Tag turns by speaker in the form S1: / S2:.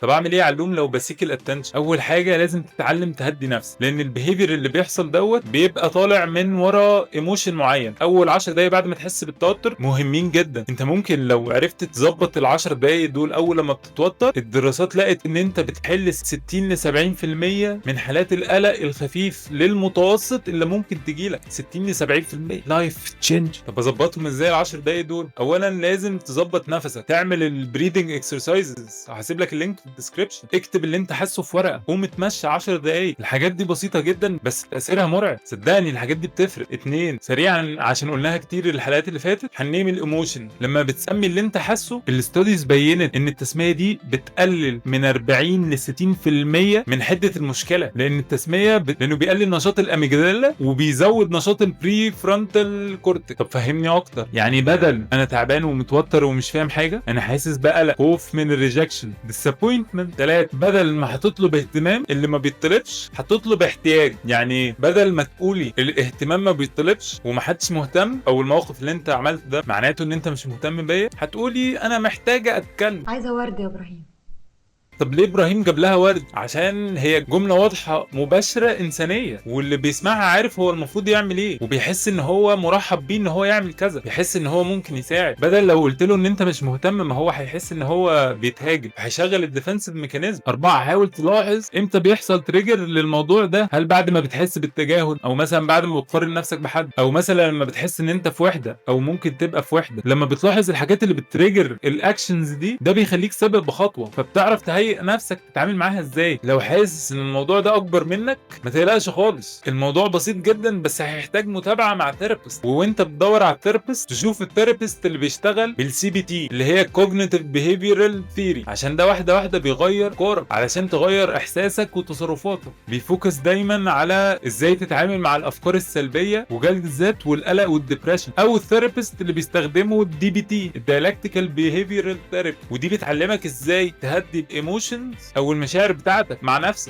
S1: طب اعمل ايه يا علوم لو بسيك الاتنشن؟ اول حاجه لازم تتعلم تهدي نفسك، لان البيهيفير اللي بيحصل دوت بيبقى طالع من ورا ايموشن معين. اول 10 دقايق بعد ما تحس بالتوتر مهمين جدا. انت ممكن لو عرفت تظبط ال10 دقايق دول اول لما بتتوتر، الدراسات لقت ان انت بتحل 60 ل 70% من حالات القلق الخفيف للمتوسط اللي ممكن تجيلك. 60 ل 70% لايف تشينج. طب اظبطهم ازاي ال10 دقايق دول؟ اولا لازم تظبط نفسك، تعمل البريدنج اكسرسايزز، هسيب لك اللينك في الديسكربشن. اكتب اللي انت حاسه في ورقه، قوم اتمشى 10 دقايق. الحاجات دي بسيطه جدا بس تاثيرها مرعب، صدقني الحاجات دي بتفرق. اتنين سريعا عشان قلناها كتير الحلقات اللي فاتت، هننام الايموشن. لما بتسمي اللي انت حاسه، الاستوديز بينت ان التسميه دي بتقلل من 40 ل 60% من حده المشكله، لان التسميه لانه بيقلل نشاط الاميجدالا وبيزود نشاط البري فرونتال كورتكس. طب فهمني اكتر، يعني بدل انا تعبان ومتوتر ومش فاهم حاجه، انا حاسس بقلق، خوف من الريجكشن، ديسابوينتمنت. تلاتة، بدل ما هتطلب اهتمام اللي ما بيطلبش، هتطلب احتياج. يعني بدل ما تقولي الاهتمام ما بيطلبش ومحدش مهتم، او الموقف اللي انت عملته ده معناته ان انت مش مهتم بيا، هتقولي انا محتاجه اتكلم.
S2: عايزة ورد يا إبراهيم.
S1: طب ليه ابراهيم جاب لها ورد؟ عشان هي جمله واضحه مباشره انسانيه، واللي بيسمعها عارف هو المفروض يعمل ايه، وبيحس ان هو مرحب بيه ان هو يعمل كذا، بيحس ان هو ممكن يساعد. بدل لو قلت له ان انت مش مهتم، ما هو هيحس ان هو بيتهاجم، هيشغل الديفنسيف ميكانيزم. اربعه، حاول تلاحظ امتى بيحصل تريجر للموضوع ده. هل بعد ما بتحس بالتجاهل، او مثلا بعد ما بتقارن نفسك بحد، او مثلا لما بتحس ان انت في وحده او ممكن تبقى في وحده. لما بتلاحظ الحاجات اللي بتريجر الاكشنز دي، ده بيخليك سبب بخطوه، فبتعرف تهيئ نفسك تتعامل معاها ازاي. لو حاسس ان الموضوع ده اكبر منك، ما تقلقش خالص، الموضوع بسيط جدا، بس هيحتاج متابعه مع ثيرابيست. وانت بتدور على الثيرابيست، تشوف الثيرابيست اللي بيشتغل بالسي بي تي، اللي هي كوجنيتيف بيهيفيرال ثيوري، عشان ده واحده واحده بيغير كورك علشان تغير احساسك وتصرفاتك. بيفوكس دايما على ازاي تتعامل مع الافكار السلبيه وجلد الذات والقلق والدبريشن. او الثيرابيست اللي بيستخدمه الدي بي تي، الدايلكتيكال بيهيفيرال ثيرابي، ودي بتعلمك ازاي تهدي الايموشنز او المشاعر بتاعتك مع نفسك.